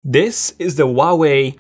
This is the Huawei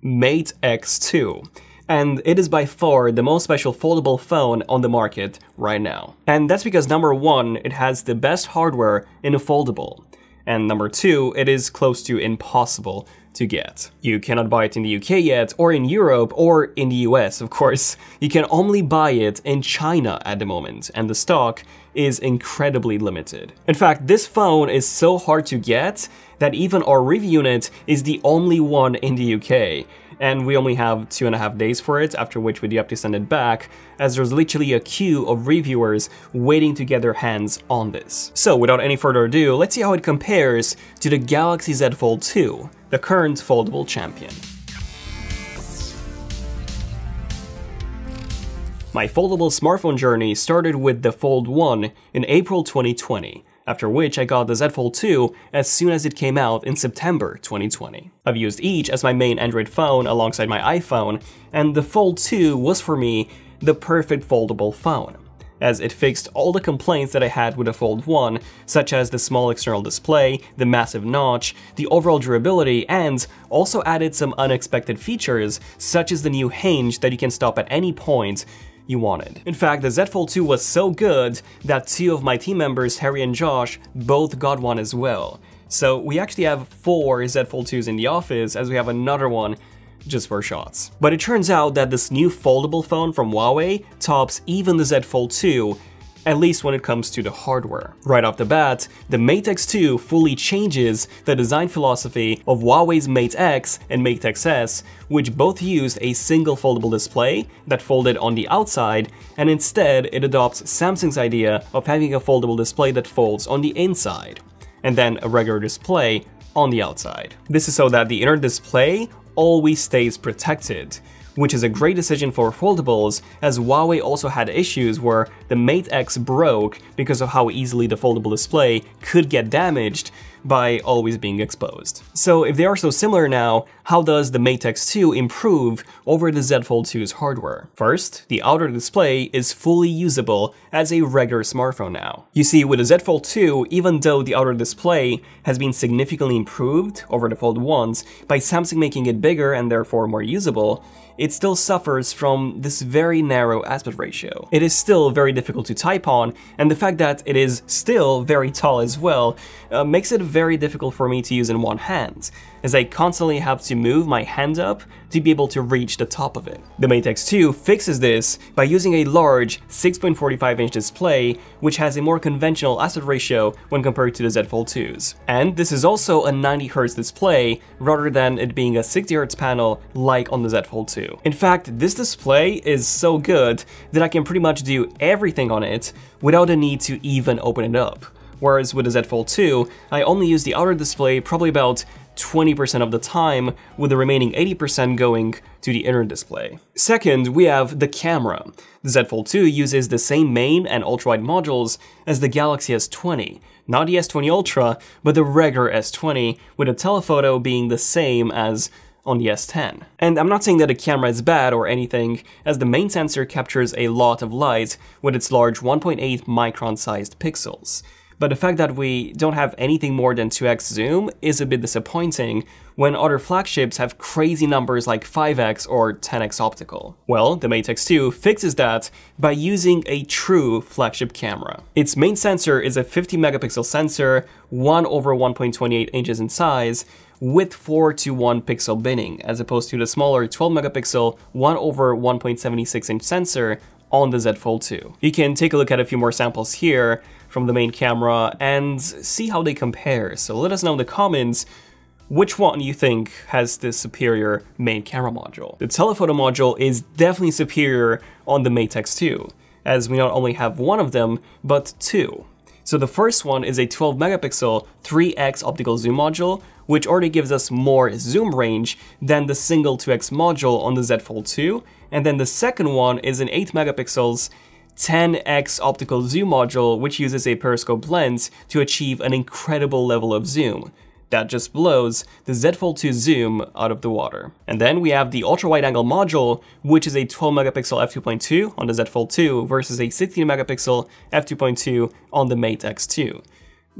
Mate X2, and it is by far the most special foldable phone on the market right now. And that's because number one, it has the best hardware in a foldable, and number two, it is close to impossible to get. You cannot buy it in the UK yet, or in Europe, or in the US, of course. You can only buy it in China at the moment, and the stock is incredibly limited. In fact, this phone is so hard to get that even our review unit is the only one in the UK, and we only have 2.5 days for it, after which we do have to send it back, as there's literally a queue of reviewers waiting to get their hands on this. So without any further ado, let's see how it compares to the Galaxy Z Fold 2, the current foldable champion. My foldable smartphone journey started with the Fold 1 in April 2020, after which I got the Z Fold 2 as soon as it came out in September 2020. I've used each as my main Android phone alongside my iPhone, and the Fold 2 was for me the perfect foldable phone, as it fixed all the complaints that I had with the Fold 1, such as the small external display, the massive notch, the overall durability, and also added some unexpected features, such as the new hinge that you can stop at any point you wanted. In fact, the Z Fold 2 was so good that two of my team members, Harry and Josh, both got one as well. So we actually have 4 Z Fold 2s in the office, as we have another one just for shots. But it turns out that this new foldable phone from Huawei tops even the Z Fold 2, at least when it comes to the hardware. Right off the bat, the Mate X2 fully changes the design philosophy of Huawei's Mate X and Mate XS, which both used a single foldable display that folded on the outside, and instead it adopts Samsung's idea of having a foldable display that folds on the inside, and then a regular display on the outside. This is so that the inner display always stays protected, which is a great decision for foldables, as Huawei also had issues where the Mate X broke because of how easily the foldable display could get damaged by always being exposed. So if they are so similar now, how does the Mate X2 improve over the Z Fold 2's hardware? First, the outer display is fully usable as a regular smartphone now. You see, with the Z Fold 2, even though the outer display has been significantly improved over the Fold 1s by Samsung making it bigger and therefore more usable, it still suffers from this very narrow aspect ratio. It is still very difficult to type on, and the fact that it is still very tall as well makes it very difficult for me to use in one hand, as I constantly have to move my hand up to be able to reach the top of it. The Mate X2 fixes this by using a large 6.45-inch display, which has a more conventional aspect ratio when compared to the Z Fold 2s. And this is also a 90Hz display, rather than it being a 60Hz panel like on the Z Fold 2. In fact, this display is so good that I can pretty much do everything on it without the need to even open it up. Whereas with the Z Fold 2, I only use the outer display probably about 20% of the time, with the remaining 80% going to the inner display. Second, we have the camera. The Z Fold 2 uses the same main and ultra-wide modules as the Galaxy S20, not the S20 Ultra, but the regular S20, with a telephoto being the same as on the S10. And I'm not saying that the camera is bad or anything, as the main sensor captures a lot of light with its large 1.8 micron sized pixels. But the fact that we don't have anything more than 2x zoom is a bit disappointing when other flagships have crazy numbers like 5x or 10x optical. Well, the Mate X2 fixes that by using a true flagship camera. Its main sensor is a 50 megapixel sensor, 1/1.28 inches in size, with 4:1 pixel binning, as opposed to the smaller 12 megapixel 1/1.76 inch sensor on the Z Fold 2. You can take a look at a few more samples here from the main camera and see how they compare. So let us know in the comments which one you think has the superior main camera module. The telephoto module is definitely superior on the Mate X2, as we not only have one of them, but two. So the first one is a 12 megapixel 3x optical zoom module, which already gives us more zoom range than the single 2x module on the Z Fold 2, and then the second one is an 8 megapixels 10x optical zoom module, which uses a periscope lens to achieve an incredible level of zoom. That just blows the Z Fold 2 zoom out of the water. And then we have the ultra-wide-angle module, which is a 12 megapixel f2.2 on the Z Fold 2 versus a 16 megapixel f2.2 on the Mate X2.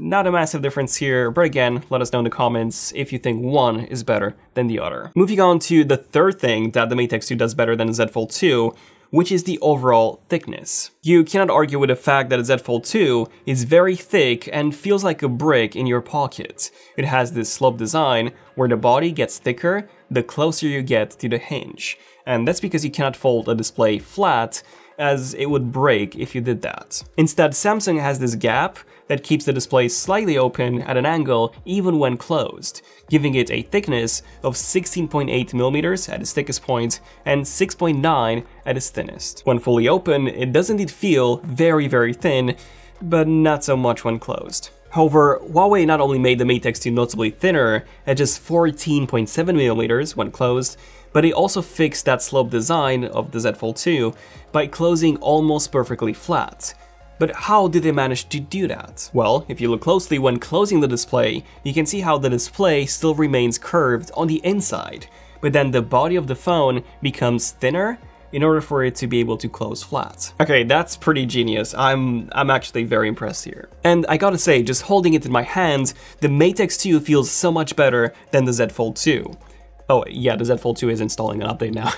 not a massive difference here, but again, let us know in the comments if you think one is better than the other. Moving on to the third thing that the Mate X2 does better than the Z Fold 2, which is the overall thickness. You cannot argue with the fact that the Z Fold 2 is very thick and feels like a brick in your pocket. It has this slope design where the body gets thicker the closer you get to the hinge. And that's because you cannot fold a display flat, as it would break if you did that. Instead, Samsung has this gap that keeps the display slightly open at an angle even when closed, giving it a thickness of 16.8mm at its thickest point and 6.9 at its thinnest. When fully open, it does indeed feel very, very thin, but not so much when closed. However, Huawei not only made the Mate X2 noticeably thinner at just 14.7mm when closed, but they also fixed that slope design of the Z Fold 2 by closing almost perfectly flat. But how did they manage to do that? Well, if you look closely when closing the display, you can see how the display still remains curved on the inside, but then the body of the phone becomes thinner in order for it to be able to close flat. Okay, that's pretty genius. I'm actually very impressed here. And I gotta say, just holding it in my hand, the Mate X2 feels so much better than the Z Fold 2. Oh yeah, the Z Fold 2 is installing an update now.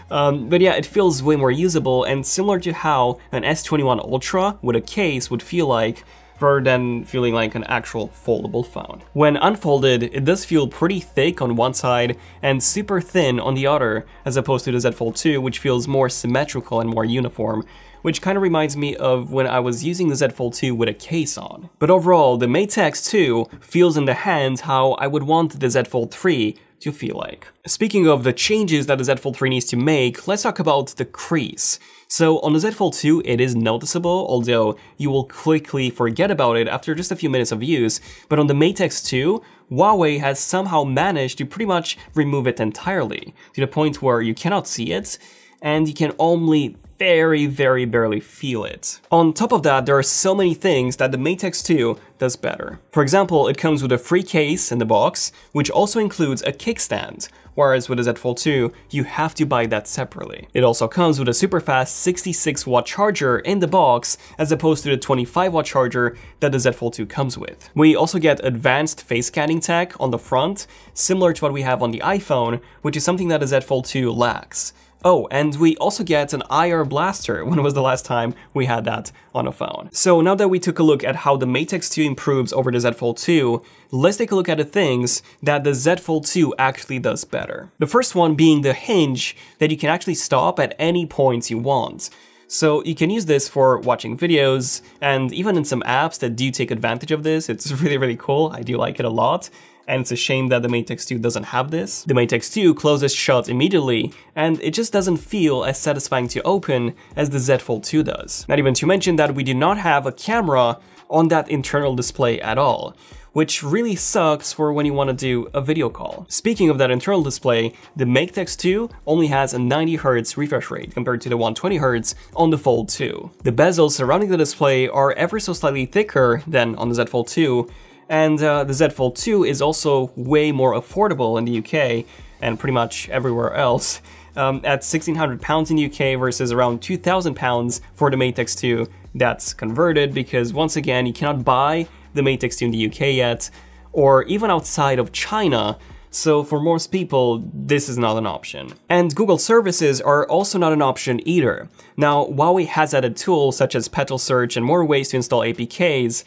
But yeah, it feels way more usable and similar to how an S21 Ultra with a case would feel like, rather than feeling like an actual foldable phone. When unfolded, it does feel pretty thick on one side and super thin on the other, as opposed to the Z Fold 2, which feels more symmetrical and more uniform, which kind of reminds me of when I was using the Z Fold 2 with a case on. But overall, the Mate X2 feels in the hand how I would want the Z Fold 3 to feel like. Speaking of the changes that the Z Fold 3 needs to make, let's talk about the crease. So on the Z Fold 2, it is noticeable, although you will quickly forget about it after just a few minutes of use, but on the Mate X2, Huawei has somehow managed to pretty much remove it entirely, to the point where you cannot see it, and you can only very, very barely feel it. On top of that, there are so many things that the Mate X2 does better. For example, it comes with a free case in the box, which also includes a kickstand, whereas with the Z Fold 2, you have to buy that separately. It also comes with a super fast 66-watt charger in the box, as opposed to the 25-watt charger that the Z Fold 2 comes with. We also get advanced face scanning tech on the front, similar to what we have on the iPhone, which is something that the Z Fold 2 lacks. Oh, and we also get an IR blaster. When was the last time we had that on a phone? So now that we took a look at how the Mate X2 improves over the Z Fold 2, let's take a look at the things that the Z Fold 2 actually does better. The first one being the hinge that you can actually stop at any point you want. So you can use this for watching videos, and even in some apps that do take advantage of this. It's really, really cool. I do like it a lot. And it's a shame that the Mate X2 doesn't have this. The Mate X2 closes shut immediately, and it just doesn't feel as satisfying to open as the Z Fold 2 does. Not even to mention that we do not have a camera on that internal display at all, which really sucks for when you want to do a video call. Speaking of that internal display, the Mate X2 only has a 90Hz refresh rate compared to the 120Hz on the Fold 2. The bezels surrounding the display are ever so slightly thicker than on the Z Fold 2, and the Z Fold 2 is also way more affordable in the UK and pretty much everywhere else, at £1,600 in the UK versus around £2,000 for the Mate X2 that's converted, because once again, you cannot buy the Mate X2 in the UK yet, or even outside of China, so for most people, this is not an option. And Google services are also not an option either. Now, Huawei has added tools such as petal search and more ways to install APKs.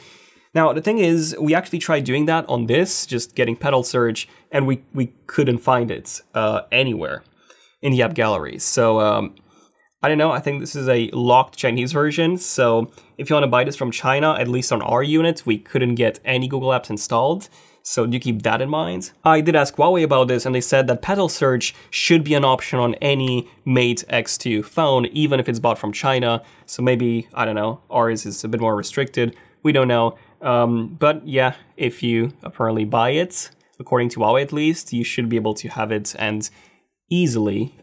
Now, the thing is, we actually tried doing that on this, just getting petal search, and we couldn't find it anywhere in the app gallery. So, I don't know, I think this is a locked Chinese version, so if you want to buy this from China, at least on our unit, we couldn't get any Google apps installed, so do keep that in mind. I did ask Huawei about this, and they said that petal search should be an option on any Mate X2 phone, even if it's bought from China, so maybe, I don't know, ours is a bit more restricted, we don't know. But yeah, if you apparently buy it, according to Huawei at least, you should be able to have it and easily,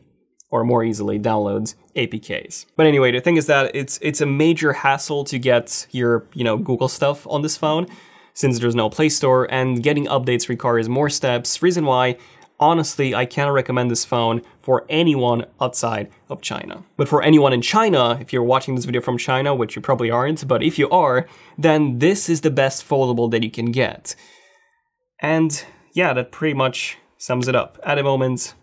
or more easily, download APKs. But anyway, the thing is that it's a major hassle to get your, Google stuff on this phone, since there's no Play Store, and getting updates requires more steps, reason why honestly, I cannot recommend this phone for anyone outside of China. But for anyone in China, if you're watching this video from China, which you probably aren't, but if you are, then this is the best foldable that you can get. And yeah, that pretty much sums it up. At the moment,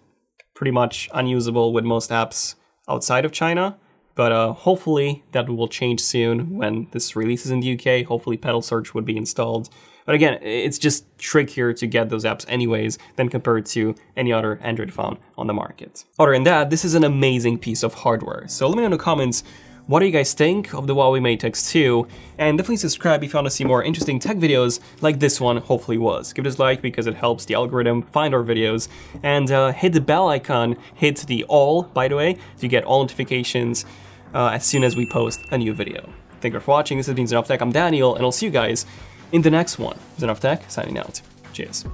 pretty much unusable with most apps outside of China. But hopefully that will change soon when this releases in the UK. Hopefully pedal search would be installed. But again, it's just trickier to get those apps anyways than compared to any other Android phone on the market. Other than that, this is an amazing piece of hardware. So let me know in the comments, what do you guys think of the Huawei Mate X2? And definitely subscribe if you want to see more interesting tech videos like this one hopefully was. Give this a like because it helps the algorithm find our videos. And hit the bell icon, hit the all, by the way, so you get all notifications as soon as we post a new video. Thank you for watching. This has been Zen of Tech. I'm Daniel, and I'll see you guys in the next one. Zen of Tech, signing out. Cheers.